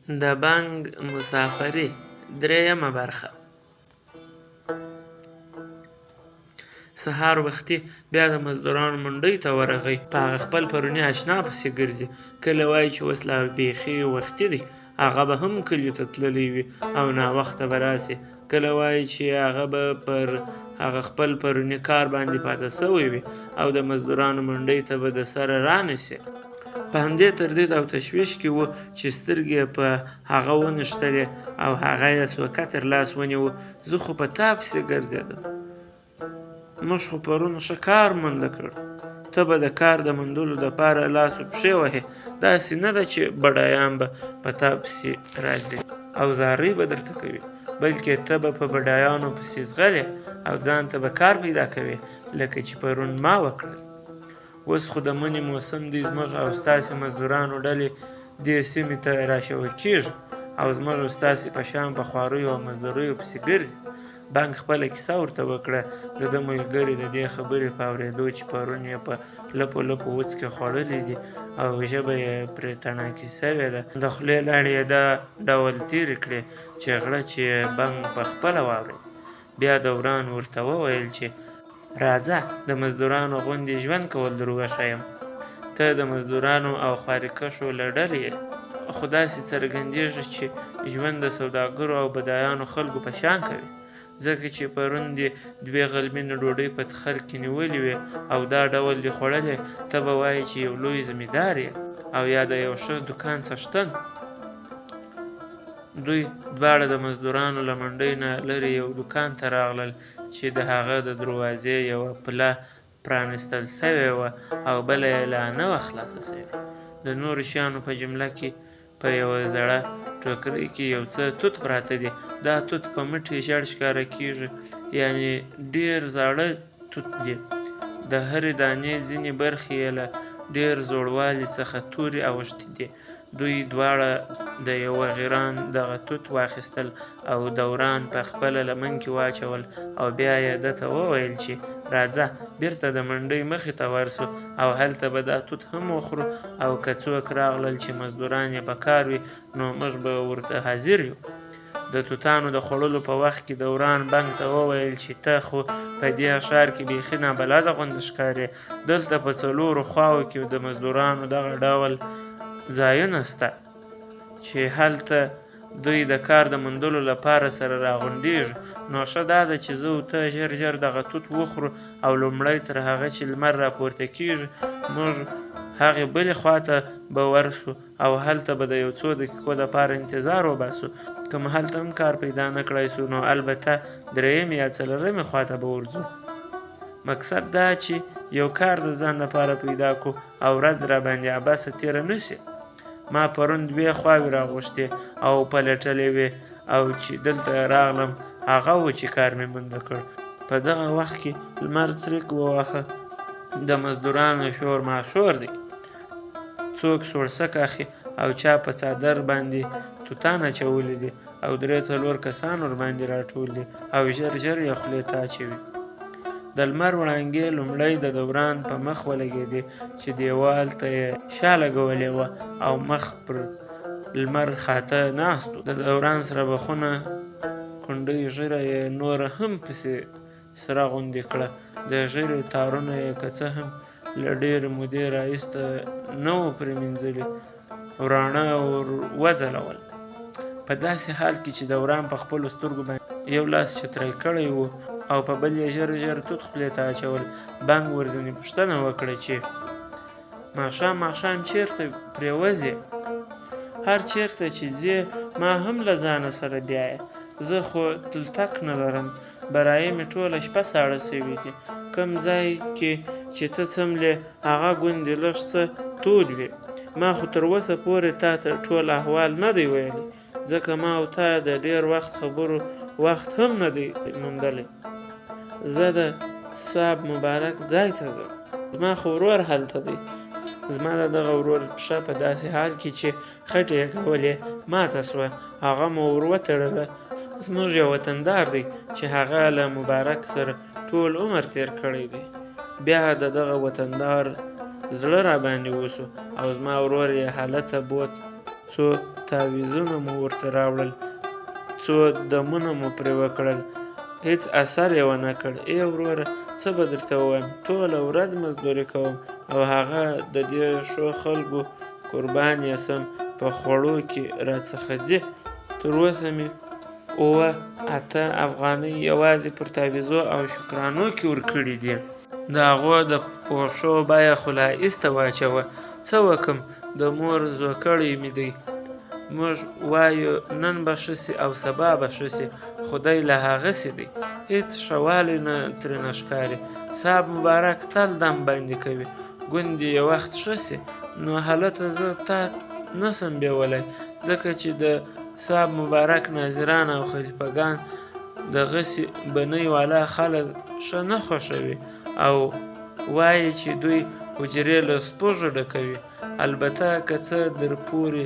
د بنګ مسافري درېیمه برخه. سهار وختي بیا د مزدورانو منډۍ ته ورغی. په هغه خپل پروني اشنا پسې ګرځي. کله وایي چې اوس لا بیخي وختي دی، هغه به هم کلیو ته تللی وي او ناوخته به راسي. کله وایي چې هغه به پر هغه خپل پروني کار باندې پاته سوی وي او د مزدورانو منډۍ ته به د سره رانیسي. په همدې تردید او تشویش کې و چې سترګې په هغه ونښتلې او هغه یې سوکه تر لاس ونیو. زه خو په تا پسې ګرځېدم، موږ خو پرون ښه کار منده کړ. ته به د کار د موندلو دپاره لاس و پښې وهې. داسې نه ده چې بډایان به په تا پسې راځي او زارۍ به درته کوي، بلکې ته به په بډایانو پسې ځغلې او ځان ته به کار پیدا کوې لکه چې پرون ما وکړل. اوس خو د مني موسم دی، زموږ او ستاسې مزدورانو ډلې دې سیمې ته راشوه کېږي او زموږ او ستاسې په شان په خواریو او مزدوریو پسې ګرځي. بنګ خپله کیسه ورته وکړه. د ده ملګري د دې خبرې په اورېدو چې پرون یې په لپو لپو وڅکې خوړلي دي او ژبه یې پرې تڼاکې سوې ده، د خولې لاړې یې دا ډول تېرې کړې چې غړه چې بنګ په خپله واورېد. بیا دوران ورته وویل چې راځه د مزدورانو غوندې ژوند کول در وښیم. ته د مزدورانو او خوارېکښو له ډلې یې، خو داسې څرګندېږي چې ژوند د سوداګرو او بډایانو خلکو په شان کوي، ځکه چې پرون دې 2 غلمینې ډوډۍ په تخر کې نیولې وې او دا ډول دې خوړلې. ته به وایې چې یو لوی زمیندار یې او یا د یو ښه دوکان څښتن. دوی دواړه د مزدورانو له منډۍ نه لرې یو دوکان ته راغلل چې د هغه د دروازې یوه پله پرانیستل سوې وه او بله یې لا نه وه خلاصه سوې. د نورو شیانو په جمله کې په یوه زړه ټوکرۍ کې یو څه توت پراته دي. دا توت په مټې ژړ ښکاره کېږي، یعنې ډېر زاړه توت دي. د هرې دانې ځینې برخې یې له ډېر زوړوالي څخه تورې اوښتې دي. دوی دواړه د یوه غیران دغه توت واخیستل او دوران په خپله لمن کې واچول او بیا یې ده ته وویل چې راځه بیرته د منډۍ مخې ته ورسو او هلته به دا توت هم وخورو او که څوک راغلل چې مزدوران یې په کار وي نو موږ به ورته حاضر یو. د توتانو د خوړلو په وخت کې دوران بنګ ته وویل چې ته خو په دې ښار کې بیخي نابلده غوندې ښکارې. دلته په 4 خواو کې د مزدورانو دغه ډول ځایونه شته چې هلته دوی د کار د موندلو لپاره سره راغونډېږي. نو ښه دا ده چې زه او ته ژر ژر دغه توت وخورو او لومړی تر هغه چې لمر راپورته کېږي موږ هغې بلې خواته به ورسو او هلته به د یو څو دقیقو دپاره انتظار وباسو. که مو هلته هم کار پیدا نه کړی سو نو البته 3مې یا 4مې خواته به ورځو. مقصد دا چې یو کار د ځان لپاره پیدا کړو او ورځ راباندې عباسه تېره نه شي. ما پرون 2 خواوې راغوښتې او پلټلې وې او چې دلته راغلم هغه و چې کار مې منده کړ. په دغه وخت کې لمر څرک وواهه. د مزدورانو شور ماشور دی، څوک سوړسک اخي او چا په څادر باندې توتان اچولي دي او 3-4 کسان ورباندې راټول دي او ژر ژر یې خولې ته اچوي. د لمر وړانګې لومړی د دوران په مخ ولګېدې چې دیوال ته یې شا لګولې وه او مخ پر لمر خاته ناست و. د دوران سره بخونه کونډۍ ږیره یې نوره هم پسې سره غوندې کړه. د ږیرې تارونه یې که څه هم له ډېرې مودې راهیسته نه وو پرېمینځلي، وراڼه ور وځلول. په داسې حال کې چې دوران په خپلو سترګو باندې یو لاس چتری کړی و او په بل یې ژر ژر توت خولې ته اچول. بنګ ورځنې پوښتنه وکړه چې ماښام چیرته پرېوځې؟ هر چیرته چې ځې ما هم له ځانه سره بیایې. زه خو تلتک نه لرم، برایې مې ټوله شپه ساړه سوي دي. کوم ځای کې چې ته څملې هغه ګوندې لږ څه تود وي. ما خو تر اوسه پورې تا ته ټول احوال نه دی ویلی، ځکه ما او تا د ډېر وخت خبرو وخت هم نه دی موندلی. زه د صاحب مبارک ځای ته ځم، زما خو ورور هلته دی. زما د دغه ورور پښه په داسې حال کې چې خټې یې کولې ماته سوه، هغه مو ور وتړله. زموږ یو وطندار دی چې هغه له مبارک سره ټول عمر تیر کړی دی. بیا د دغه وطندار زړه را باندې وسو او زما ورور یې هلته بوت څو تعویذونه مو ورته راوړل، څو دمونه مو پرې وکړل، هېڅ اثر یې ونه کړ. ای وروره څه به درته ووایم، ټوله ورځ مزدوري کوم او هغه د دې ښو خلکو قربان یې سم، په خوړو کې راڅخه ځي. تر اوسه مې 8 افغانۍ یوازې پر تعویذو او شکرانو کې ورکړي دي. د هغو د پوښو بیه خو لا ایسته واچوه. څه وکم، د مور زوکړی مې دی. موږ وایو نن به ښه سي او سبا به ښه سي، خو دی له هغسې دی، هېڅ ښه والی نه ترېنه ښکاري. صاحب مبارک تل دم باندې کوي، ګوندې یو وخت ښه سي. نو هلته زه تا نه سم بیولی، ځکه چې د صاحب مبارک ناظران او خلیفګان دغسې بنۍ والا خلک ښه نه خوښوي او وایي چې دوی حجرې له سپوږو ډکوي. البته که څه در پورې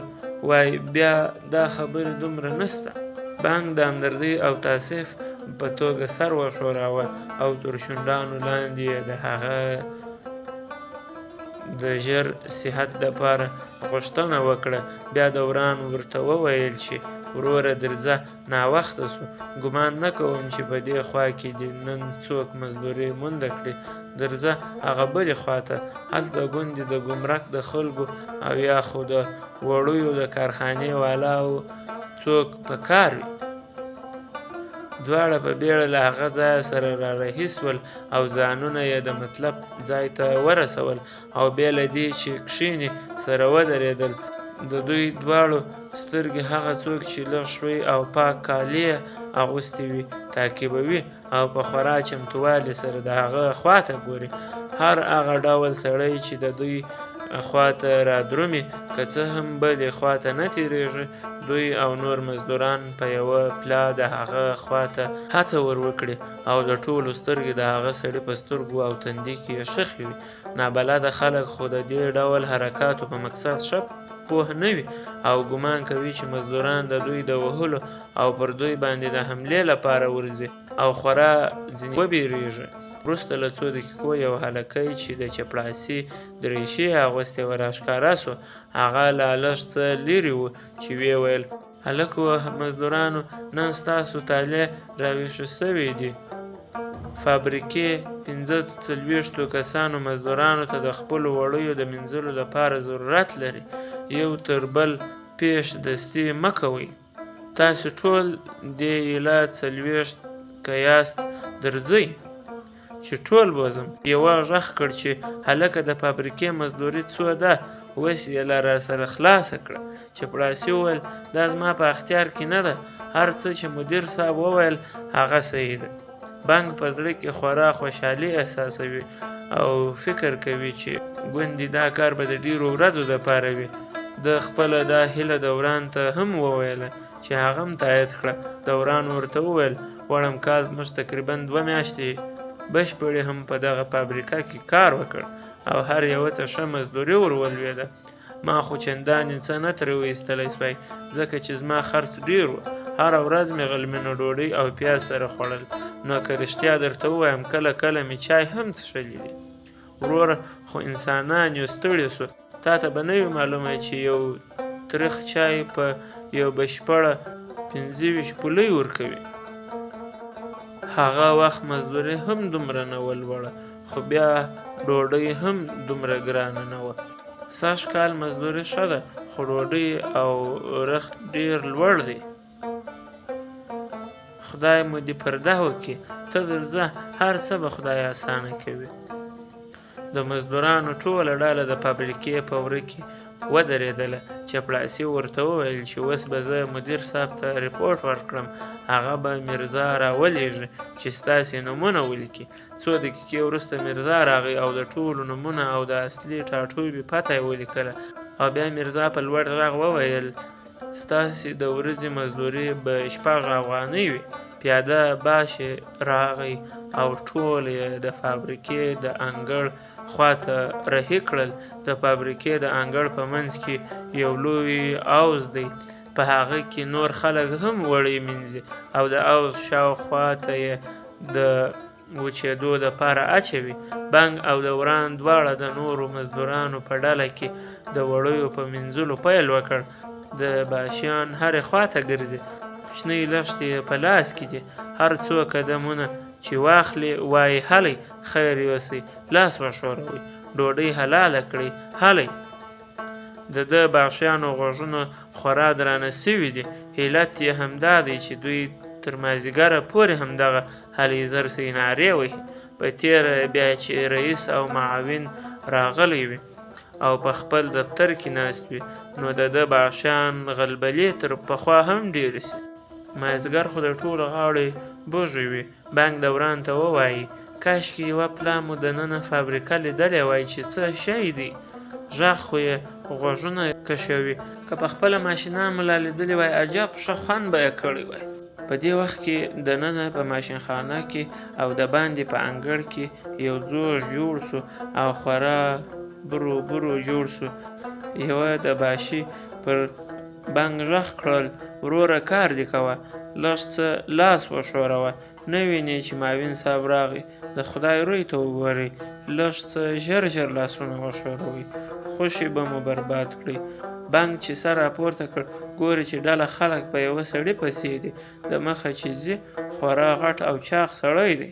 وای بیا دا خبرې دومره نسته. بانک د همدردۍ او تاسف په توګه سر وښوراوه او تر شونډانو لاندې یې د هغه د ژر صحت دپاره غوښتنه وکړه. بیا دوران ورته وویل چې وروره درځه، ناوخته سو، ګمان نه کوم چې په دې خوا کې دې نن څوک مزدوري مونده کړي. درځه هغه بلې خواته، هلته ګوندې د ګمرک د خلکو او یا خو د وړیو د کارخانې والاو څوک په کار وي. دواړه په بیړه له هغه ځایه سره را رهي سول او ځانونه یې د مطلب ځای ته ورسول او بې له دې چې کښېني سره ودرېدل. د دوی دواړو سترګې هغه څوک چې لږ ښوی او پاک کالي یې اغوستي وي تعقیبوي او په خورا چمتووالي سره د هغه خواته ګوري. هر هغه ډول سړی چې د دوی خواته را درومي، که څه هم بلې خواته نه تېرېږي، دوی او نور مزدوران په یوه پلا د هغه خواته هڅه ور وکړي او د ټولو سترګې د هغه سړي په سترګو او تندي کې یې ښخې وي. نابلده خلک خو د دې ډول حرکاتو په مقصد ښه پوه نه وي او ګمان کوي چې مزدوران د دوی د وهلو او پر دوی باندې د حملې لپاره ورځي او خورا ځینې وبېرېږي. وروسته له څو دقیقو یو هلکی چې د چپړاسي دریشي یې اغوستې وه راښکاره سو. هغه لا لږ څه لرې و چې ویې ویل: هلکو مزدورانو، نن ستاسو طالع راویښې سوي دي. فابریکې 45 کسانو مزدورانو ته د خپلو وړیو د مینځلو لپاره ضرورت لري. یو تر بل پیش دستي مه کوئ. تاسو ټول دې ایله 40 که یاست درځئ. چې ټول بوزم. یوه غږ کړ چې هلکه د فابریکې مزدوري څو ده، اوس یې له راسره خلاصه کړه. چپړاسي وویل: دا زما په اختیار کې نه ده، هر څه چې مدیر صاحب وویل هغه صحیح ده. بانک په زړه کې خورا خوشحالي احساسوي او فکر کوي چې ګوندې دا کار به د ډېرو ورځو دپاره وي. د خپله دا هیله دوران ته هم وویله چې هغه هم تایید کړه. دوران ورته وویل: وړم کال موږ تقریبا 2 میاشتې بشپړې هم په دغه فابریکه کې کار وکړ او هر یوه ته ښه مزدوري ور ولوېده. ما خو چندانې څه نه ترې وایستلی سوای، ځکه چې زما خرڅ ډېر و. هره ورځ مې غلمینه ډوډۍ او پیاز سره خوړل. نو که رښتیا درته ووایم، کله کله مې چای هم څښلی دی. وروره، خو انسانان یو ستړي سو. تا ته به نه وي معلومه چې یو تریخ چای په یو بشپړه 25 پولۍ ورکوي. هغه وخت مزدوري هم دومره نه وه لوړه، خو بیا ډوډۍ هم دومره ګرانه نه وه. سږ کال مزدوري ښه ده، خو ډوډۍ او رخت ډېر لوړ دی. خدای مو دې پرده وکړي. ته درځه، هر څه به خدای اسانه کوي. د مزدورانو ټوله ډله د فابریکې په وره کې ودرېدله. چپړاسي ورته وویل چې اوس به زه مدیر صاحب ته رپوټ ورکړم، هغه به میرزا راولېږي چې ستاسې نومونه ولیکي. څو دقیقې وروسته میرزا راغی او د ټولو نومونه او د اصلي ټاټوبي پته یې ولیکله. او بیا میرزا په لوړ غږ وویل: ستاسې د ورځې مزدوري به 6 افغانۍ وي. پیاده باش راغی او ټول یې د فابریکې د انګړ خواته رهي کړل. د فابریکې د انګړ په منځ کې یو لوی حوض دی، په هغه کې نور خلک هم وړۍ مینځي او د حوض شاوخوا ته یې د وچېدو دپاره اچوي. بنګ او دوران دواړه د نورو مزدورانو په ډله کې د وړیو په مینځلو پیل وکړ. د باشیان هرې خواته ګرځي، کوچنۍ لښتې یې په لاس کې دي، هر څو قدمونه چې واخلي وایي هلئ خیر یوسئ، لاس وښوروئ، ډوډۍ حلاله کړئ، هلئ. د ده بخشیانو غوږونه خورا درانه سوي دي، علت یې همدا دی چې دوی تر مازدیګره پورې همدغه هلئ ځرسئ نارې وهي. په تېره بیا چې رئیس او معاون راغلی وي او په خپل دفتر کې ناست وي، نو د ده بخشیان غلبلې تر پخوا هم ډېرې سي. مازدیګر خو د ټولو غاړې بوږې وي. بانک دوران ته ووایي کاشکې یوه پلا مو دننه فابریکه لیدلی وای چې څه شی دی. غږ خو یې غوږونه کشوي. که په خپله ماشینان مو لا لیدلي وای عجب ښه خوند به یې کړی وای. په دې وخت کې دننه په ماشینخانه کې او د باندې په انګړ کې یو ځوږ جوړ سو او خورا برو جوړ سو. یوه د باشي پر بانک غږ کړل وروره کار دې کوه، لږ څه لاس وښوروه، نه وینې چې معاون صاحب راغی، د خدای روی ته وګورئ، لږ څه ژر لاسونه وښوروئ، خوشي به مو برباد کړئ. بانک چې سر راپورته کړ ګوري چې ډله خلک په یوه سړي پسې دي، د مخه چې ځي خورا غټ او چاغ سړی دی،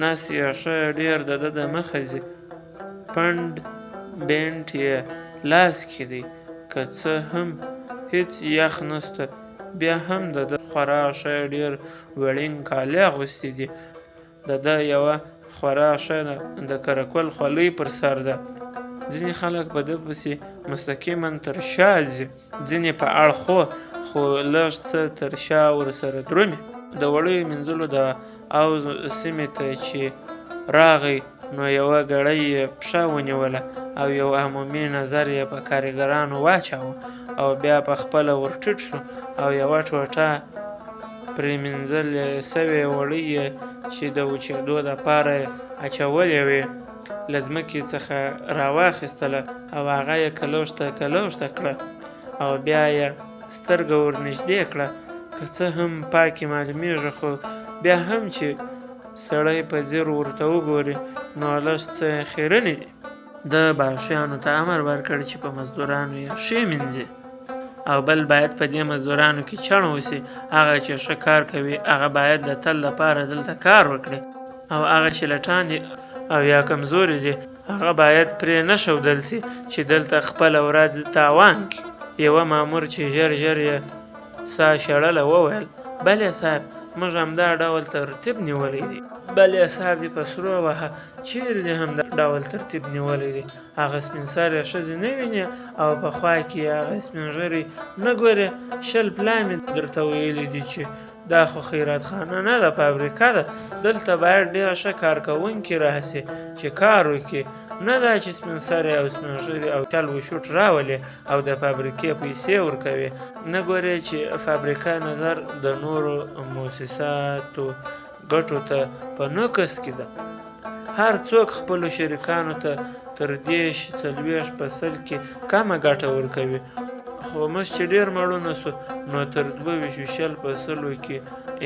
نس یې ښه ډېر د ده د مخه ځي، پنډ بینټ یې لاس کې دی، که څه هم هېڅ یخ نسته بیا هم د ده خورا ښه ډېر وړین کالي اغوستي دي. د ده یوه خورا ښه د کرکول خولۍ پر سر ده. ځینې خلک په ده پسې مستقیما تر شا ځي، ځینې په اړخو، خو لږ څه تر شا ورسره درومي. د وړیو مینځلو د اوز سیمې ته چې راغی نو یوه ګړۍ یې پښه ونیوله او یو عمومي نظر یې په کارګرانو واچاوه او بیا په خپله ورټیټ شو او یوه ټوټه پرې مینځلې سوې وړۍ یې چې د وچېدو دپاره یې اچولې وې له ځمکې څخه راواخیستله او هغه یې کلوشته کړه او بیا یې سترګه ورنږدې کړه. که څه هم پاکې معلومیږي خو بیا هم چې سړی په ځیر ورته وګوري نو لږ څه خیرنې دي. د بخشیانو ته امر ورکړ چې په مزدورانو یې ښې مینځي او بل باید په دې مزدورانو کې چڼ وسي. هغه چې ښه کار کوي هغه باید د تل لپاره دلته کار وکړي او هغه چې لټان دي او یا کمزوري دي هغه باید پرې نه ښودل سي چې دلته خپله ورځ تاوان کړي. یوه مامور چې ژر یې ساه شړله وویل بلې صاحب موږ همدا ډول ترتیب نیولی دی. بلې صاحب دې په سرو وهه چیرې دې همدا ډول ترتیب نیولی دی؟ هغه سپین سرې ښځې نه وینې او په خوا کې هغه سپین ږیرې نه ګورې؟ شل پلا مې درته ویلي دي چې دا خو خیراتخانه نه ده، فابریکه ده، دلته باید ډېر ښه کارکوونکي راسي چې کار وکړي، نه دا چې سپین سرې او سپین ږیرې او چل وشوټ راولي او د فابریکې پیسې ورکوي. نه ګورې چې فابریکه نظر د نورو مؤسساتو ګټو ته په نقص کې ده. هر څوک خپلو شریکانو ته تر 30-40 په سل کې کمه ګټه ورکوي، خو موږ چې ډېر مړونه سو نو تر 22 په سلو کې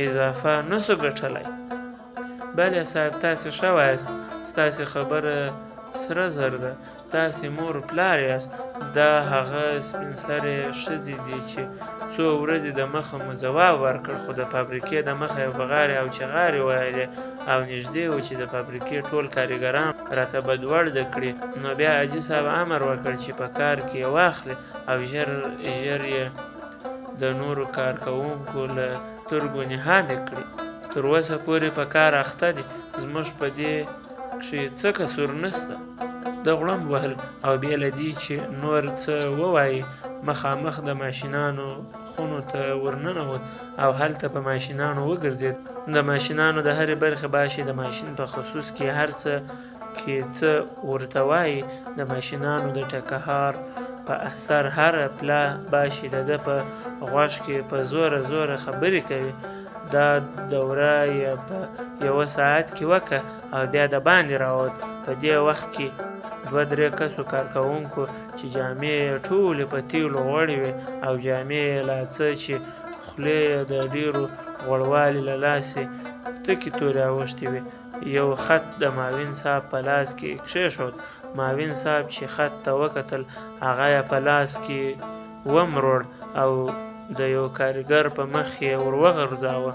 اضافه نسو ګټلی. بلې صاحب تاسې ښه وایاست، ستاسې خبره سره زر ده، تاسې مور پلار یاست، دا هغه سپین سرې ښځې دي چې څو ورځې د مخه مو ځواب ورکړ خو د فابریکې د مخه یې بغارې او چغارې ویلې او نږدې و چې د فابریکې ټول کارګران راته بدوړده کړي. نو بیا حاجي صاحب امر وکړ چې په کار کې یې واخلي او ژر یې د نورو کارکوونکو له سترګو نهانې کړي. تر اوسه پورې په کار اخته دي، زموږ په دې کښې څه قصور نسته. د غړمب وهل او بې له دې چې نور څه ووایي مخامخ د ماشینانو خونو ته ورننوت او هلته په ماشینانو وګرځېد. د ماشینانو د هرې برخې باشي د ماشین په خصوص کې هر څه کې څه ورته وایي. د ماشینانو د ټکهار په اثر هره پلا باشي د ده په غوږ کې په زوره خبرې کوي. دا دوره یې په 1 ساعت کې وکړه او بیا د باندې راووت. په دې وخت کې 2-3 کسو کارکوونکو چې جامې یې ټولې په تیلو غوړې وې او جامې یې لا څه چې خولې یې د ډېرو غوړوالي له لاسې تکې تورې اوښتې وې یو خط د معاون صاحب په لاس کې کښېښود. معاون صاحب چې خط ته وکتل هغه یې په لاس کې ومروړ او د یو کارګر په مخ یې ور وغورځاوه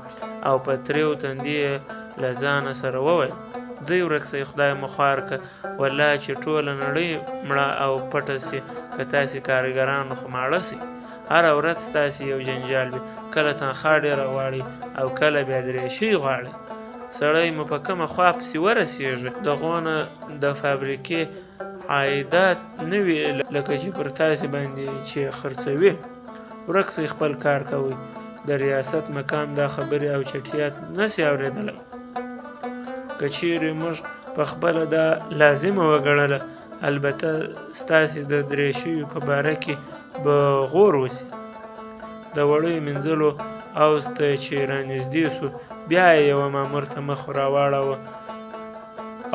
او په تریو تندي یې له ځانه سره وویل: ځئ ورک سئ، خدای مو خوار که، والله چې ټوله نړۍ مړه او پټه سي که تاسې کارګرانو خو ماړه سئ. هره ورځ ستاسې یو جنجال وي، کله تنخوا ډېره غواړئ او کله بیا درېشي غواړئ. سړی مو په کومه خوا پسې ورسېږي، دغو نه د فابریکې عایدات نه وي لکه چې پر تاسې باندې چې خرڅوي. ورک سئ، خپل کار کوئ. د ریاست مقام دا خبرې او چټیات نسي اورېدلی. که چیرې موږ په خپله دا لازمه وګڼله، البته ستاسې د درېشیو په باره کې به غور وسي. د وړیو مینځلو حوض ته چې رانږدې سو، بیا یې یوه مامور ته مخ راواړاوه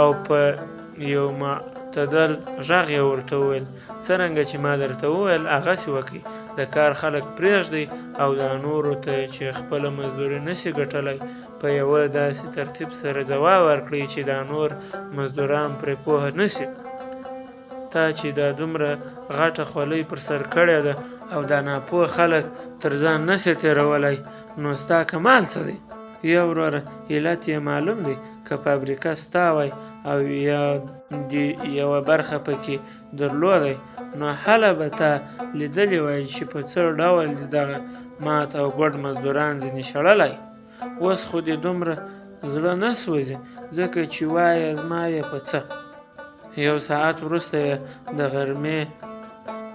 او په یو معتدل غږ یې ورته وویل: څرنګه چې ما درته وویل هغسې وکئ. د کار خلک پرېږدئ او دا نورو ته چې خپله مزدوري نسي ګټلی په یوه داسې ترتیب سره ځواب ورکړئ چې دا نور مزدوران پرې پوهه نسي. تا چې دا دومره غټه خولۍ پر سر کړې ده او دا ناپوه خلک تر ځان نسي تېرولی، نو ستا کمال څه دی؟ یا وروره، علت یې معلوم دی. که فابریکه ستا وای او یا دې یوه برخه پکې درلودی، نو هله به تا لیدلی وای چې په څه ډول دې دغه مات او ګوډ مزدوران ځینې شړلی. اوس خو دې دومره زړه نه سوځي ځکه چې وایې زما یې په څه. یو ساعت وروسته یې د غرمې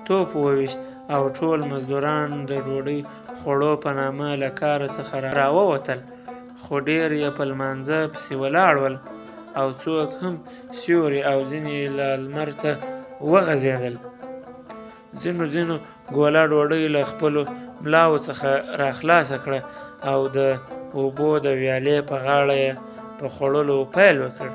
توپ وویشت او ټول مزدوران د ډوډۍ خوړو په نامه له کاره څخه راووتل، خو ډېر یې په لمانځه پسې ولاړ ول او څوک هم سیوري او ځینې له لمر ته وغځېدل. ځینو ګوله ډوډۍ له خپلو ملاو څخه راخلاصه کړه او د اوبو د ویالې په غاړه یې په خوړلو پیل وکړ.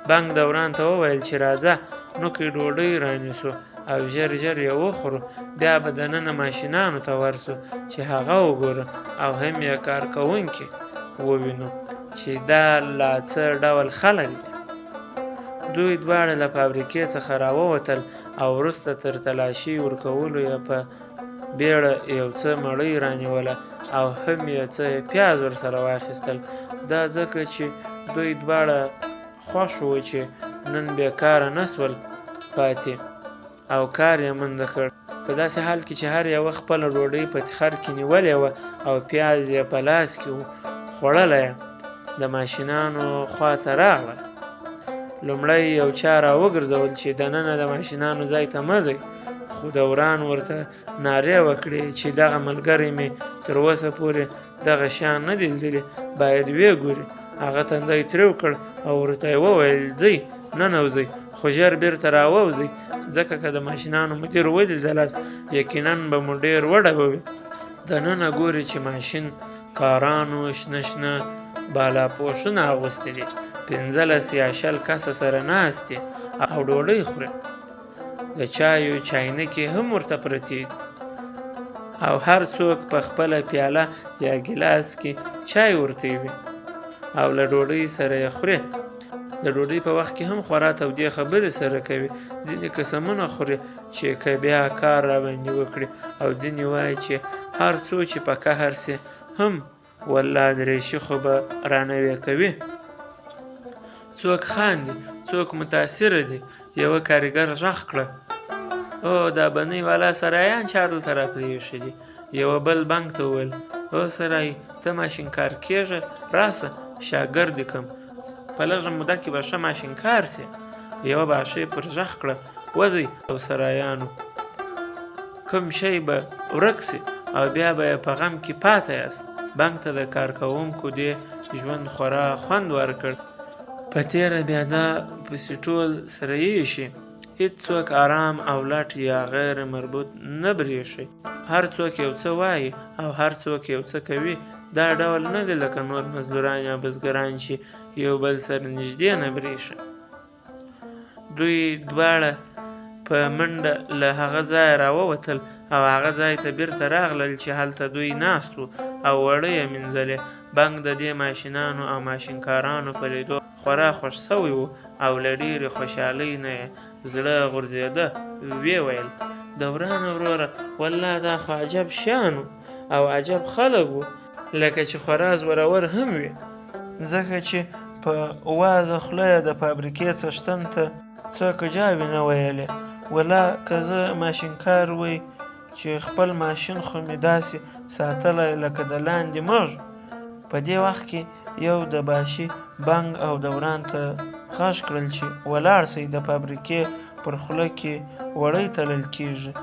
بنګ دوران ته وویل چې راځه نوکې ډوډۍ رانیسو او ژر ژر یې وخورو، بیا به دننه ماشینانو ته ورسو چې هغه وګورو او هم یې کارکوونکي ووینو چې دا لا څه ډول خلک دي. دوی دواړه له فابریکې څخه راووتل او وروسته تر تلاشي ورکولو یې په بیړه یو څه مړۍ رانیوله او هم یې څه پیاز ورسره واخیستل. دا ځکه چې دوی دواړه خوښ وو چې نن بېکاره نه سول پاتې او کار یې منده کړ. په داسې حال کې چې هر یوه خپله ډوډۍ په تخر کې نیولې وه او پیاز یې په لاس کې و خوړلی یې، د ماشینانو خواته راغلل. لومړی یو چا راوګرځول چې دننه د ماشینانو ځای ته مه ځئ، خو دوران ورته نارې وکړې چې دغه ملګری مې تر اوسه پورې دغه شیان نه دي لیدلي، باید ویې ګوري. هغه تندی تریو کړ او ورته یې وویل: ځئ ننوځئ، خو ژر بیرته راووځئ، ځکه که د ماشینانو مدیر ولیدلاست یقینا به مو ډېر وډبوي. دننه ګوري چې ماشین کارانو شنه شنه بالاپوشونه اغوستي دي، 15 یا 20 کسه سره ناست دي او ډوډۍ خوري. د چایو چاینکې هم ورته پرتې دي او هر څوک په خپله پیاله یا ګیلاس کې چای ورته وي او له ډوډۍ سره یې خوري. د ډوډۍ په وخت کې هم خورا تودې خبرې سره کوي. ځینې قسمونه خوري چې که بیا کار راباندې وکړي او ځینې وایي چې هر څو چې په قهر سي هم والله درېشي خو به رانوې کوي. څوک خاندي، څوک متاثره دي. یوه کارګر غږ کړه: او دا بنۍ والا سرایان چا دلته راپرېښي دي؟ یوه بل بنګ ته وویل: او سرای ته ماشینکار کېږه، راسه شاګرد دې کړم، په لږه موده کې به ښه ماشینکار سي. یوه باښۍ پر غږ کړه: وځئ او سرایانو، کوم شی به ورک سي او بیا به یې په غم کې پاته یاست. بنګ ته د کارکوونکو دې ژوند خورا خوند ورکړ. په تېره بیاده پسې ټول سره ایښي، هېڅوک ارام او لټ یا غیر مربوط نه برېښي. هر څوک یو څه وایي او هر څوک یو څه کوي. دا ډول نه دی لکه نور مزدوران یا بزګران چې یو بل سره نږدې نه برېښي. دوی دواړه په منډه له هغه ځایه راووتل او هغه ځای ته بیرته راغلل چې هلته دوی ناست وو او وړۍ یې مینځلې. بنګ د دې ماشینانو او ماشینکارانو په لیدو خورا خوښ سوی و او له ډېرې خوشحالۍ نه یې زړه غورځېده. ویې ویل: دوران وروره والله دا خو عجب شیان او عجب خلک وو، لکه چې خورا زورور هم وي، ځکه چې په وازه خوله یې د فابریکې څښتن ته څه کجاوې نه ویلې. والله که زه ماشینکار وی چې خپل ماشین خو مې داسې ساتلی لکه د لاندې مږ. په دې وخت کې یو د باشي بنګ او دوران ته غږ کړل چې ولاړ سئ، د فابریکې پر خوله کې وړۍ تلل کېږي،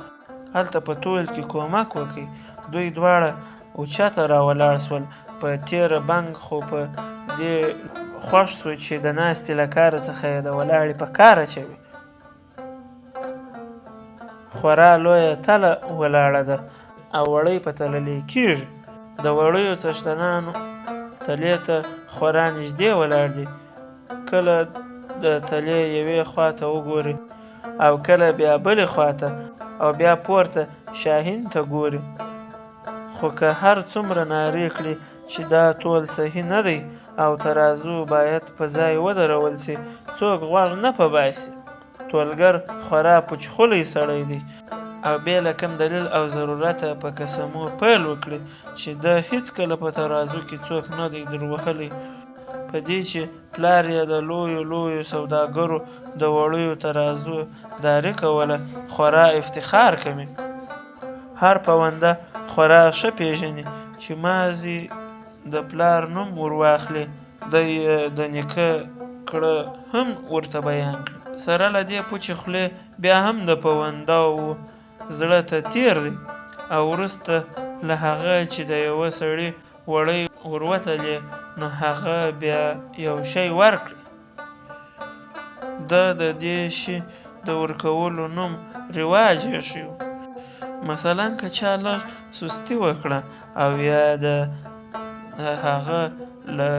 هلته په ټول کې کومک وکړئ. دوی دواړه اوچته راولاړ سول. په تېره بنګ خو په دې خوښ سو چې د ناستې له کاره څخه یې د ولاړې په کار اچوي. خورا لویه تله ولاړه ده او وړۍ په تللی کېږي. د وړیو څښتنانو تلې ته خورا نږدې ولاړ دي، کله د تلې یوې خواته وګوري او کله بیا بلې خواته او بیا پورته شاهین ته ګوري. خو که هر څومره نارې کړي چې دا ټول صحیح نه دی او ترازو باید په ځای ودرول سي، څوک غوږ نه په باسي. ټولګر خورا پوچخولی سړی دی او بې له کوم دلیل او ضرورته په قسمو پیل وکړي چې ده هیڅکله په ترازو کې څوک نه دی دروهلی، په دې چې پلار یې د لویو لویو سوداګرو د وړیو ترازو داري کوله خورا افتخار کوي. هر پونده خورا ښه پیژني چې مازې د پلار نوم ور واخلي، دی د نیکه کړه هم ورته بیان کړي. سره له دې پوچې خولې بیا هم د پونداو زړه ته تیر دی او وروسته له هغه چې د یوه سړي وړۍ وروتلې نو هغه بیا یو شی ورکړي. ده د دې شي د ورکولو نوم رواج ایښی و. مثلا که چا لږ سستي وکړه او یا د هغه له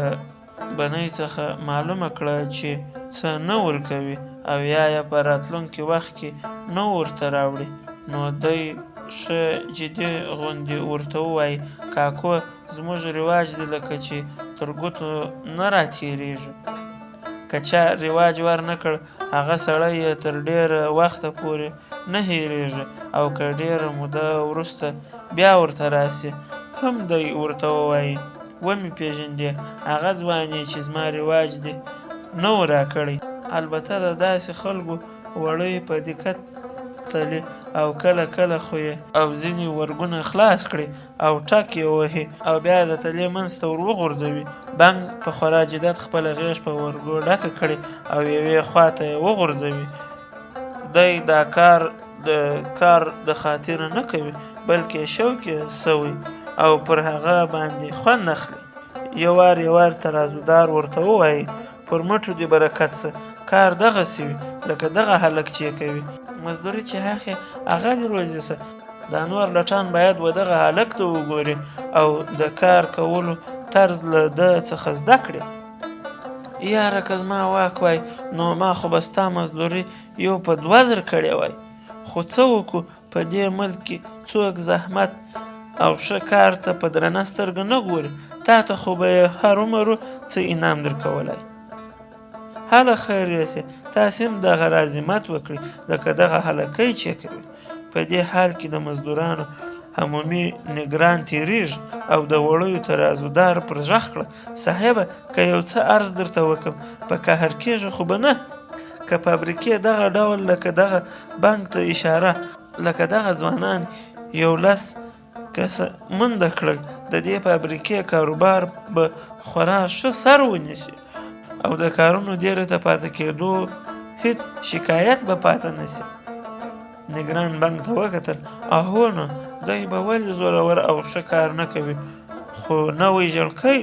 بنۍ څخه معلومه کړه چې څه نه ورکوي او یا یې په راتلونکي وخت کې نه ورته راوړي، نو دی ښه جدي غوندې ورته ووایي کاکو زموږ رواج دی لکه چې تر ګوتو نه راتېرېږي. که چا رواج ورنه کړ هغه سړی یې تر ډېره وخته پورې نه هېرېږي او که ډېره موده وروسته بیا ورته راسي هم دی ورته ووایي ومې پېژندې هغه ځوانې چې زما رواج دی نه و راکړی. البته د داسې خلکو وړۍ په دقت تلي او کله کله خو یې او ځینې ورګونه خلاص کړي او ټک یې وهي او بیا د تلې منځ ته ور وغورځوي. بنګ په خورا جدت خپله غېږ په ورګو ډکه کړې او یوې خواته یې وغورځوي. دی دا کار د خاطره نه کوي بلکې شوق یې سوی او پر هغه باندې خوند اخلي. یو وار ترازودار ورته ووایي پر مټو دې برکت څه، کار دغسې وي لکه دغه هلک چې کوي، مزدوري چې هغه دې روزي څه. دا نور لټان باید و دغه هلک ته وګوري او د کار کولو طرز له ده څخه زده کړي. یاره که زما واک وای نو ما خو به ستا مزدوري یو په 2000 کړې وای، خو څه وکړو په دې ملک کې څوک زحمت او ښه کار ته په درنه سترګه نه ګوري، تا ته خو به یې هرومرو څه انعام درکولی. هله خیر یوسې تاسې هم دغه رازمت وکړئ لکه دغه هلکۍ چې کوي. په دې حال کې د مزدورانو عمومي نګران تېرېږي او د وړیو ترازودار پر غږ کړه صاحبه که یو څه عرض درته وکړم په قهر کېږي خو به نه. که فابریکې دغه ډول لکه دغه بنګ ته اشاره لکه دغه ځوانان یو لس کسه منډه کړل د دې فابریکې کاروبار به خورا ښه سر ونیسي او د کارونو ډېرې ته پاتې کېدو هیڅ شکایت به پاتې نشي. نګران بنګ ته وکتل اهو نو دی به ولې زورور او ښه کار نه کوي، خو نوی ژړکی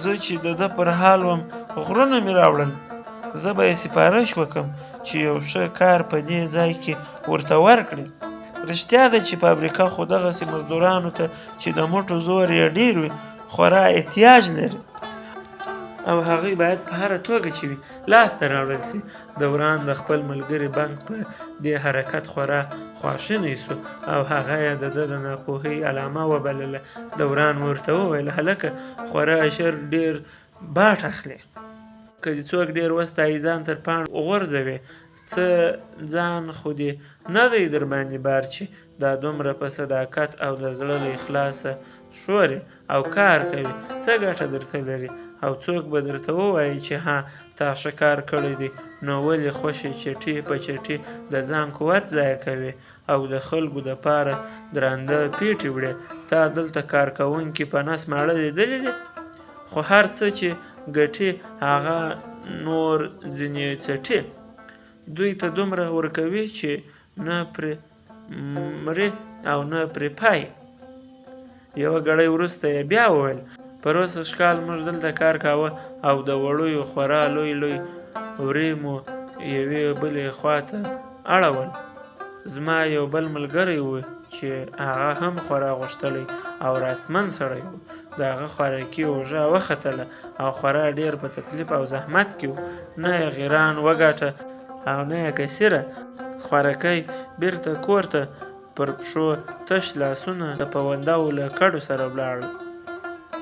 زه چې د ده پر حال وم غرونه مې راوړل، زه به یې سفارش وکم چې یو ښه کار په دې ځای کې ورته ورکړي. رښتیا ده چې فابریکه خو دغسې مزدورانو ته چې د مټو زور یې ډېر وي خورا احتیاج لري او هغوی باید په هره توګه چې وي لاسته راوړل سي. دوران د خپل ملګري بنګ په دې حرکت خورا خواشینی سو او هغه یې د ده د ناپوهۍ علامه وبلله. دوران ورته وویل هلکه خورا ژر ډېر باټ اخلي، که دې څوک ډېر وستایي ځان تر پاڼ وغورځوې څه ځان خو دې نه دی در باندې بار چې دا دومره په صداقت او د زړه له اخلاصه ښورې او کار کوي، څه ګټه درته لري؟ او څوک به درته ووایي چې ها تا ښه کار کړی دی، نو ولې خوشې چټي په چټي د ځان قوت ضایع کوې او د خلکو دپاره درانده پیټې وړې؟ تا دلته کارکوونکي په نس ماړه لیدلي دي؟ خو هر څه چې ګټي هغه نور ځینې څټي. دوی ته دومره ورکوي چې نه پرې مري او نه پرې پای. یوه ګړۍ وروسته یې بیا وویل پروس ښکال موږ دلته کار کاوه او د وړیو خورا لوی لوی ورې مو یوې بلې خواته اړول. زما یو بل ملګری و چې هغه هم خورا غوښتلی او راستمن سړی و. د هغه خوراکي اوږه وختله او خورا ډېر په تکلیف او زحمت کې و. نه یې غیران وګاټه او نه یې کثیره. خوارکی بیرته کور ته پر پښو تش لاسونه د پوندو له کډو سره ولاړل.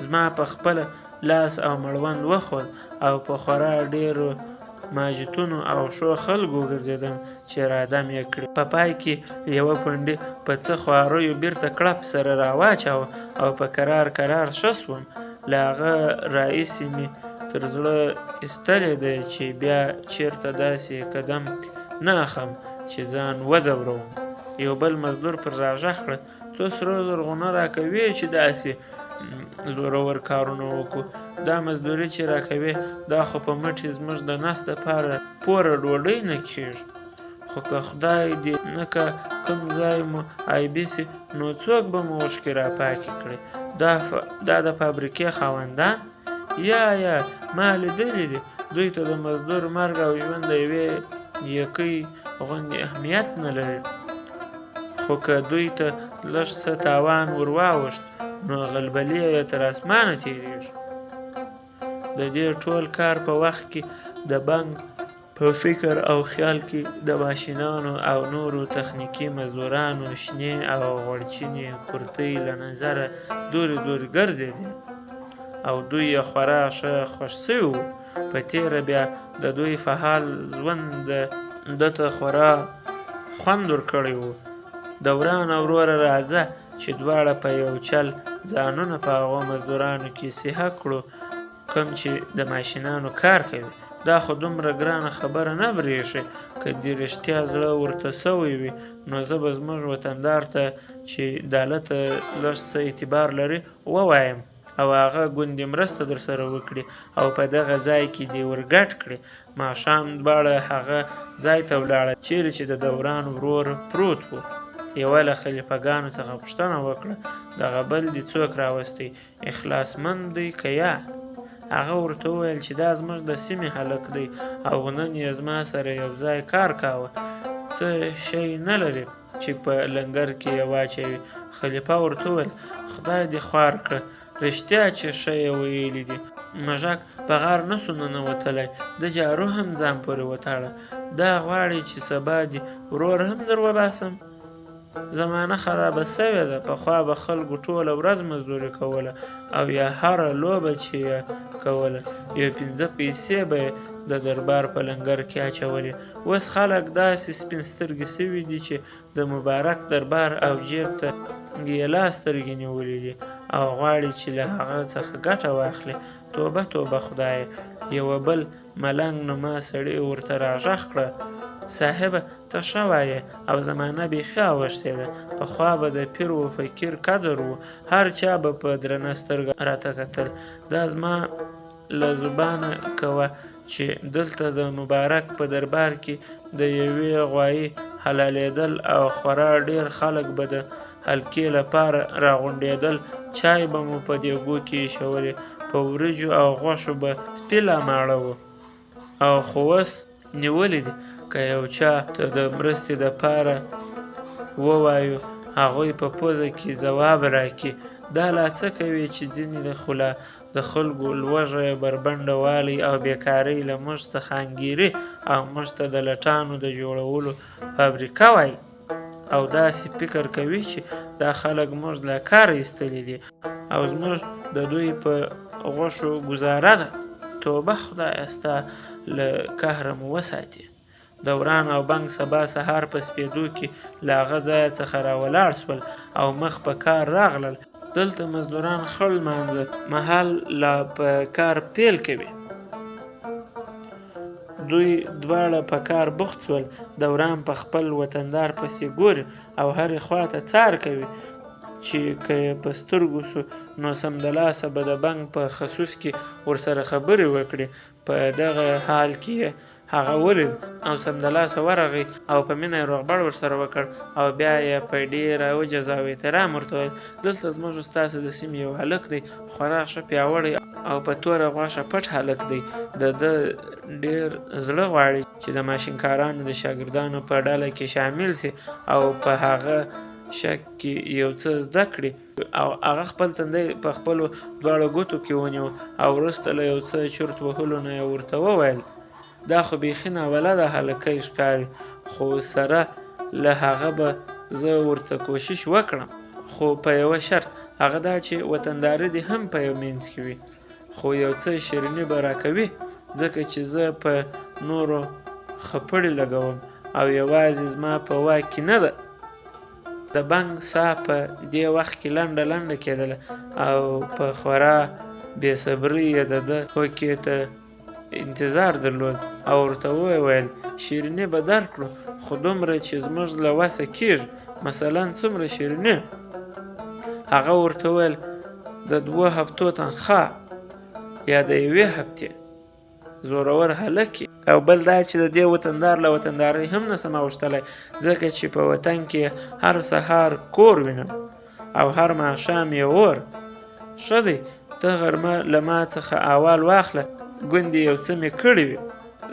زما په خپله لاس او مړوند وخوړ او په خورا ډېرو ماجتونو او ښو خلکو وګرځېدم چې رادم یې کړي. په پای کې یوه پنډي په څه خواریو بیرته کړپ سره راواچاوه او په کرار کرار ښه شوم. له هغه راهیسې مې تر زړه ایستلې ده چې بیا چېرته داسې قدم نه اخلم چې ځان وځوروم. یو بل مزدور پر راغږ کړه څو سره زرغونه راکوي چې داسې زورور کارونه وکړو. دا مزدوري چې راکوي دا خو په مټې زموږ د نس دپاره پوره ډوډۍ نه کېږي. خو که خدای دې نه که کوم ځای مو عیبي سي نو څوک به مو اوښکې راپاکې کړي؟ دا د فابریکې خاوندان یا ما لیدلي دي. دوی ته د مزدور مرګ او ژوند د یوې یکۍ غوندې اهمیت نه لري. خو که دوی ته لږ څه تاوان ور واوښت نو غلبلې یې تر اسمانه تېرېږي. د دې ټول کار په وخت کې د بنګ په فکر او خیال کې د ماشینانو او نورو تخنیکي مزدورانو شنې او غوړچینې کورتۍ له نظره دورې دورې ګرځېدې او دوی یې خورا ښه خوښ سوي وو. په تېره بیا د دوی فعال ژوند ده ته خورا خوند ورکړی و. د ورانه وروره راځه چې دواړه په یو چل ځانونه په هغو مزدورانو کې سیحه کړو کوم چې د ماشینانو کار کوي. دا خو دومره ګرانه خبره نه برېښي. که دې رښتیا زړه ورته سوی وي نو زه به زموږ وطندار ته چې دالته لږ څه اعتبار لري ووایم او هغه ګوندې مرسته در سره وکړي او په دغه ځای کې دې ورګډ کړي. ماښام دواړه هغه ځای ته ولاړه چیرې چې د دوران ورور پروت و. یوه له خلیفه ګانو څخه پوښتنه وکړه دغه بل دې څوک راوستی، اخلاصمند دی که یا؟ هغه ورته وویل چې دا زموږ د سیمې هلک دی او نن یې زما سره یو ځای کار کاوه. څه شی نه لري چې په لنګر کې یې واچوي؟ خلیفه ورته وویل خدای دې خوار کړه، رښتیا چې ښه یې ویلي دي. مږک په غار نسو ننوتلی، د جارو هم ځان پورې وتاړه. دا غواړي چې سبا دې ورور هم در وباسم؟ زمانه خرابه سوې ده. پخوا به خلکو ټوله ورځ مزدوري کوله او یا هره لوبه چې یې کوله یو 15 پیسې به یې د دربار په لنګر کې اچولې. اوس خلک داسې سپین سترګې سوي دي چې د مبارک دربار او جیب ته ګیلا سترګې نیولې دي او غواړي چې له هغه څخه ګټه واخلي. توبه توبه خدایه. یوه بل ملنګ نما سړي ورته راغږ کړه صاحبه ته ښه وایې او زمانه بیخي اوښتې ده. پخوا به د پیر و فقیر قدر و، هر چا به په درنه سترګه راته کتل. دا زما له زبانه کوه چې دلته د مبارک په دربار کې د یوې غوایي حلالېدل او خورا ډېر خلک به د حلقې لپاره راغونډېدل. چای به مو په دیګو کې ایښولې، په وریجو او غوښو به سپي لا ماړه وو. او خو اوس نیولې دي که یو چا ته د مرستې دپاره ووایو هغوی په پوزه کې ځواب راکړي. دا لا څه کوي چې ځینې خو لا د خلکو لوږه بربنډه والی او بیکارۍ له موږ څخه انګیري او موږ ته د لټانو د جوړولو فابریکه وایي او داسې فکر کوي چې دا خلک موږ له کاره ایستلي دي او زموږ د دوی په غوښو ګزاره ده. توبه خدایه ستا له قهره مو وساتي. دوران او بنګ سبا سهار په سپېدو کې له هغه ځایه څخه راولاړ سول او مخ په کار راغلل. دلته مزدوران خړ لمانځه مهال لا په کار پیل کوي. دوی دواړه په کار بوخت سول. دوران په خپل وطندار پسې ګوري او هرې خوا ته څار کوي چې که یې په سترګو سو نو سمدلاسه به د بنګ په خصوص کې ورسره خبرې وکړي. په دغه حال کې هغه ولید او سمدلاسه ورغی او په مینه یې روغبړ ورسره وکړ او بیا یې په ډېره وجز او احترام ورته وویل: دلته زموږ ستاسو د سیمې یو هلک دی، خورا ښه پیاوړی او په توره غوښه پټ هلک دی. د ده ډېر زړه غواړي چې د ماشینکارانو د شاګردانو په ډله کې شامل سي او په هغه شک کې یو څه زده کړي. او هغه خپل تندی په خپلو دواړو ګوتو کې ونیو او وروسته له یو څه چرت وهلو نه یې ورته وویل: دا خو بیخي ناولده هلکی ښکاري، خو سره له هغه به زه ورته کوشش وکړم، خو په یوه شرط، هغه دا چې وطنداري دې هم په یو منځ کې وي، خو یو څه شیریني به راکوي، ځکه چې زه په نورو خپړې لګوم او یوازې زما په واک کې نه ده. د بنګ ساه په دې وخت کې لنډه لنډه کېدله او په خورا بې صبرۍ یې د ده هوکې ته انتظار درلود او ورته وویل: شیریني به درکړو، خو دومره چې زموږ له وسه کېږي. مثلا څومره شیریني؟ هغه ورته وویل: د 2 هفتو تنخواه یا د 1 هفتې. زورور هلک او بل دا چې د دې وطندار له وطندارۍ هم نسم اوښتلی، ځکه چې په وطن کې هر سهار کور وینم او هر ماښام یې اور. ښه دی، ته غرمه له ما څخه اول واخله، ګوندې یو څه مې کړي وي.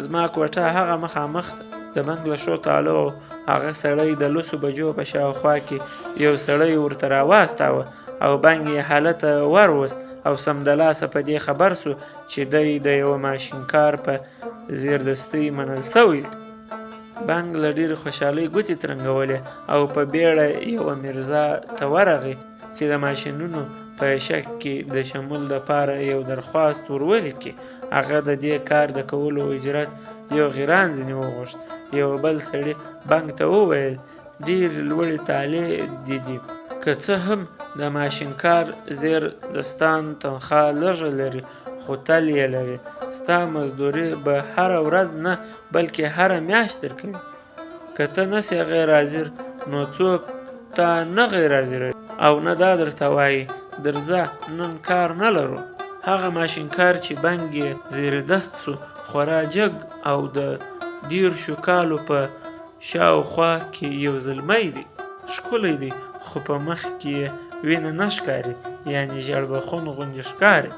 زما کوټه هغه مخامخ ده. د بنګ له شو تعلقو هغه سړی د 10 بجو په شاوخوا کې یو سړی ورته راواستاوه او بنګ یې هلته وروست او سمدلاسه په دې خبر سو چې دی د یوه ماشینکار په زیردستۍ منل سوی. بنګ له ډېرې خوشحالۍ ګوتې ترنګولې او په بیړه یوه میرزا ته ورغی چې د ماشینونو په شک کې د شمول دپاره یو درخواست ولیکي. هغه د دې کار د کولو اجرت یو غیران ځینې وغوښت. یو بل سړي بنګ ته وویل: ډېر لوړې طالع دي، که څه هم د ماشینکار زیر دستان تنخواه لږه لري، خو تل یې لري. ستا مزدوري به هره ورځ نه بلکې هره میاشت درکوي. که ته نسې غیر حاضر نو څوک تا نه غیر حاضروي او نه دا درته وایي درځه نن کار نه لرو. هغه ماشینکار چې بنګ یې زیر دست سو خورا جګ او د 10 کالو په شاوخوا کې یو زلمی دی. ښکلی دی خو په مخ کې یې وینه نه ښکاري، یعنې ژړبخون غوندې ښکاري.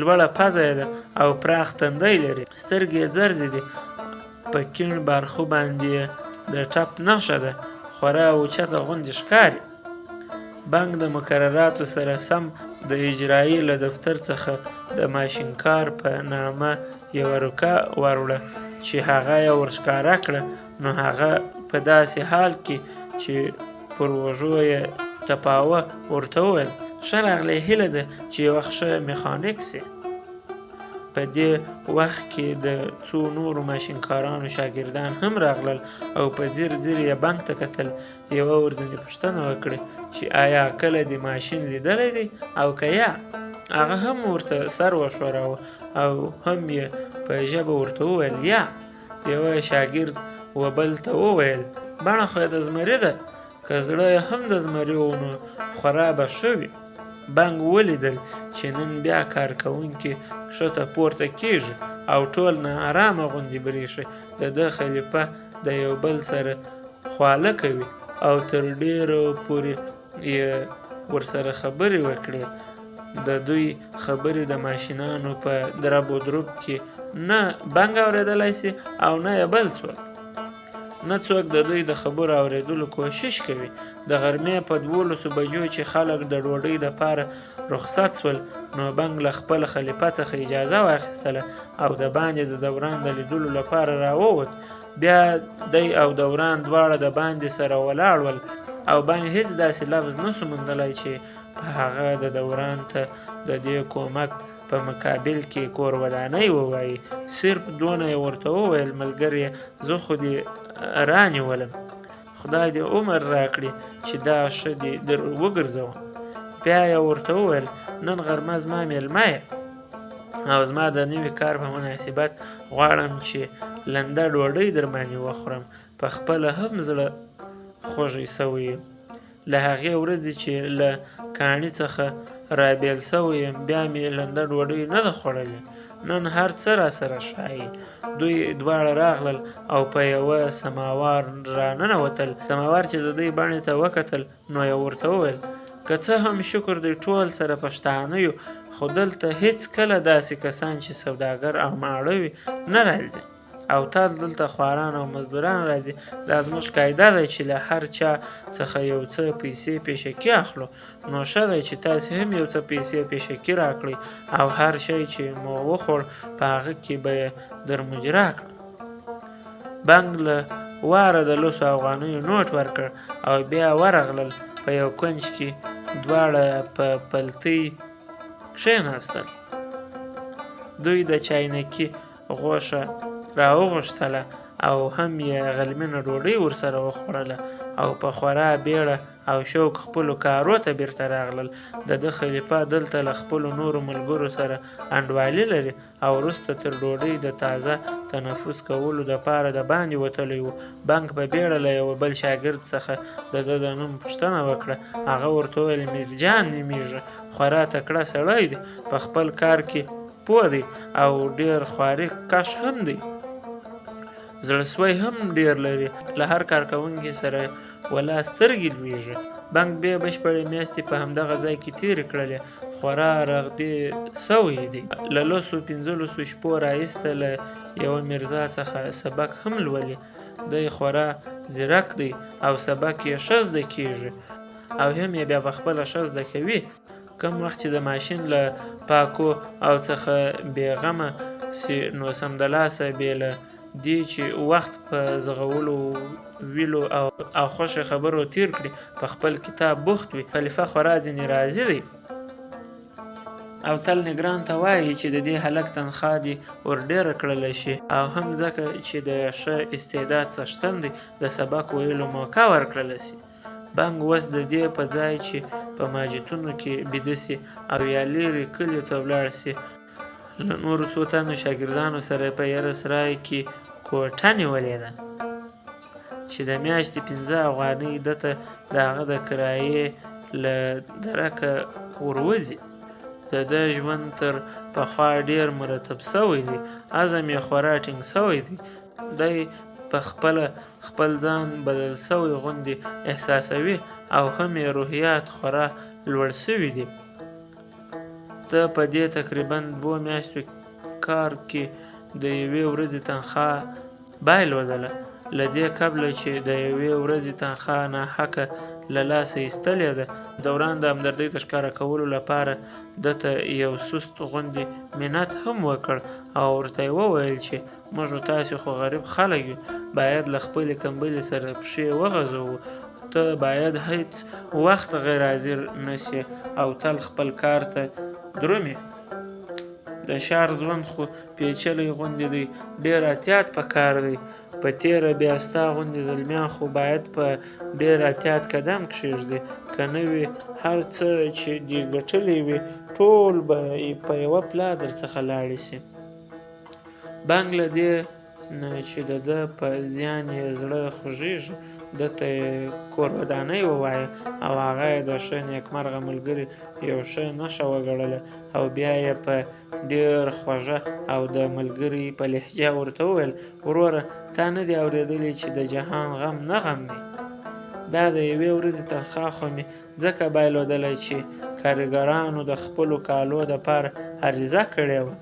لوړه پزه یې ده او پراخ تندی لري. سترګې یې زرزې دي، په کیڼ بارخو باندې یې د ټپ نښه ده، خورا اوچته غوندې ښکاري. بنګ د مقرراتو سره سم د اجرایي له دفتر څخه د ماشینکار په نامه یوه روکه وروړه چې هغه یې ورښکاره کړه. نو هغه په داسې حال کې چې پر وږو یې ټپاوه ورته وویل: ښه راغلی، هیله ده چې یو وخت ښه میخانیک سې. په دې وخت کې د څو نورو ماشینکارانو شاګردان هم راغلل او په ځیر ځیر یې بنګ ته کتل. یوه ورځنې پوښتنه وکړه چې آیا کله دې ماشین لیدلی دی او که یا؟ هغه هم ورته سر وښوراوه او هم یې په ژبه ورته وویل یا. یوه شاګرد و بل ته وویل: بڼه خو یې د زمري ده، که زړه یې هم د زمري و نو خورا به ښه وي. بنګ ولیدل چې نن بیا کارکوونکي کښته پورته کېږي او ټول نا ارامه غوندې برېښي. د ده خلیفه د یو بل سره خواله کوي او تر ډېرو پورې یې ورسره خبرې وکړې. د دوی خبرې د ماشینانو په درب و دروب کې نه بنګ اورېدلی سي او نه یې بل څوک. نه څوک د دوی د خبرو اورېدلو کوشش کوي. د غرمې په 12 بجو چې خلک د ډوډۍ دپاره رخصت سول نو بنګ له خپل خلیفه څخه اجازه واخیستله او د باندې د دوران د لیدلو لپاره راووت. بیا دی او دوران دواړه د باندې سره ولاړ ول او بنګ هیڅ داسې لفظ نسو موندلی چې په هغه د دوران ته د دې کومک په مقابل کې کور ودانۍ ووایي. صرف دونه یې ورته وویل ملګری زه خو دې رانیولم، خدای دې عمر راکړي چې دا ښه دې در وګرځوم. بیا یې ورته وویل نن غرمه زما میلمه یې او زما د نوي کار په مناسبت غواړم چې لنده ډوډۍ در باندې وخورم. په خپله هم زړه خوږی سوی یم. له هغې ورځې چې له کاڼي څخه رابیل سوی یم بیا مې لنده ډوډۍ نه ده خوړلې. نن هر څه راسره ښایي. دوی دواړه راغلل او په یوه سماوار راننوتل. سماوار چې د دوی بڼې ته وکتل نو یې ورته وویل که څه هم شکر دی ټول سره پښتانه یو، خو دلته هیڅکله داسې کسان چې سوداګر او ماړه وي نه راځي او تل دلته خواران او مزدوران راځي. دا زموږ قاعده ده چې له هر چا څخه یو څه پیسې پیشکي اخلو. نو ښه دی چې تاسې هم یو څه پیسې پیشکي راکړئ او هر شی چې مو وخوړ په هغه کې به یې در مجرا کړم. بنګ له واره د 100 افغانیو نوټ ورکړ او بیا ورغلل. په یو کونج کې دواړه په پلتۍ کښېناستل. دوی د چاینکي غوښه راوغوښتله او هم یې غلمینه ډوډۍ ورسره وخوړله او په خورا بیړه او شوق خپلو کارو ته بیرته راغلل. د ده خلیفه دلته له خپلو نورو ملګرو سره انډوالي لري او وروسته تر ډوډۍ د تازه تنفس کولو دپاره د باندې وتلی و. بنګ په بیړه له یوه بل شاګرد څخه د ده د نوم پوښتنه وکړه. هغه ورته وویل میرجان نومیږي، خورا تکړه سړی دی، په خپل کار کې پوه دی او ډېر خواري کش هم دی، زړهسوی هم ډېر لري، له هر کارکوونکي سره ولا سترګې لویږي. بنګ بیا بشپړې میاشتې په همدغه ځای کې تېرې کړلې. خورا رغدې سوی دی. له 115 شپو راایسته له یوه میرزا څخه سبق هم لولي. دی خورا ځیرک دی او سبق یې ښه زده کېږي او هم یې بیا پخپله ښه زده کوي. کم وخت چې د ماشین له پاکو او څخه بېغمه سي نو سمدلاسه بې له دې چې وخت په زغولو ویلو او خوښې خبرو تیر کړي په خپل کتاب بوخت وي. خلیفه خورا ځینې راضي دی او تل نګران ته وایي چې د دې هلک تنخوا دې ور ډېره کړله شي او هم ځکه چې د ښه استعداد څښتن دی د سبق ویلو موقع ورکړله شي. بنګ اوس د دې په ځای چې په ماجتونو کې بیده سي او یا لیرې کلیو ته ولاړ سي له نورو څو تنو شاګردانو سره په یره سرای کې کوټه نیولې ده چې د میاشتې 15 افغانۍ ده ته د هغه د کرایې له درکه وروځي. د ده ژوند تر پخوا ډېر مرتب سوی دی. عزم یې خورا ټینګ سوی دی. دی په خپل ځان بدل سوی غوندې احساسوي او هم یې روحیات خورا لوړ سوي دي. ته په دې تقریبا 2 میاشتو کار کې د یوې ورځې تنخوا بایلودله. له دې قبله چې د یوې ورځې تنخوا ناحقه له لاسه ایستلې ده. دوران د همدردۍ د ښکاره کولو لپاره ده ته یو سست غوندې منت هم وکړ او ورته یې وویل چې موږ تاسې خو غریب خلک یو، باید له خپلې کمبلې سره پښې وغځوو. ته باید هیڅ وخت غیر حاضر نسې او تل خپل کار ته درومې. د ښار ژوند خو پیچلی غوندې دی، ډېر احتیاط پکار دی. په تېره بیا ستا غوندې زلمیان خو باید په ډېر احتیاط قدم کښېږدي، که نه وي هر څه چې دې ګټلي وي ټول به په یوه پلا درڅخه لاړې شي. بنګ له دې نه چې د ده په زیان یې زړه خوږېږي ده ته یې کور ودانۍ ووایه او هغه یې د ښه نیکمرغه ملګري یو ښه نښه وګڼله او بیا یې په ډېر خوږه او د ملګري په لهجه ورته وویل وروره تا نه دي اورېدلي چې د جهان غم نه غم دی. دا د یوې ورځې تنخوا خو مې ځکه بایلودله چې کارګرانو د خپلو کالو دپاره عریضه کړې وه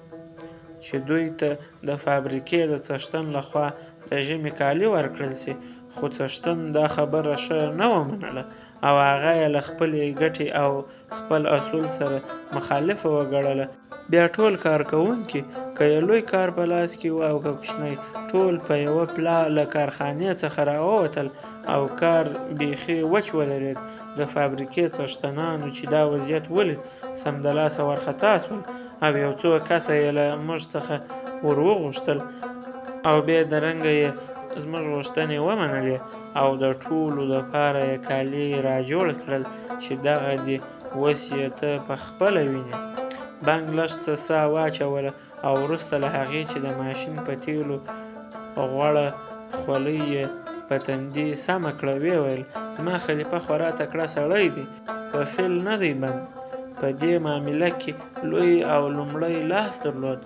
چې دوی ته د فابریکې د څښتن لخوا د ژمي کالي ورکړل سي، خو څښتن دا خبره ښه نه ومنله او هغه یې له خپلې ګټې او خپل اصول سره مخالفه وګڼله. بیا ټول کارکوونکي که یې لوی کار په لاس کې و او که کوچنی ټول په یوه پلا له کارخانې څخه راووتل او کار بیخي وچ ودرېد. د فابریکې څښتنانو چې دا وضعیت ولید سمدلاسه وارخطا شول او یو څو کسه یې له موږ څخه ور وغوښتل او بیا د رنګه یې زموږ غوښتنې ومنلې او د ټولو دپاره یې کالي راجوړ کړل چې دغه دي اوس یې ته په خپله وینې. بنګ لږ څه ساه واچوله او وروسته له هغې چې د ماشین په تیلو غوړه خولۍ یې په تندي سمه کړه ویې ویل زما خلیفه خورا تکړه سړی دی، په فیل نه دی بند. په دې معامله کې لوی او لومړی لاس درلود.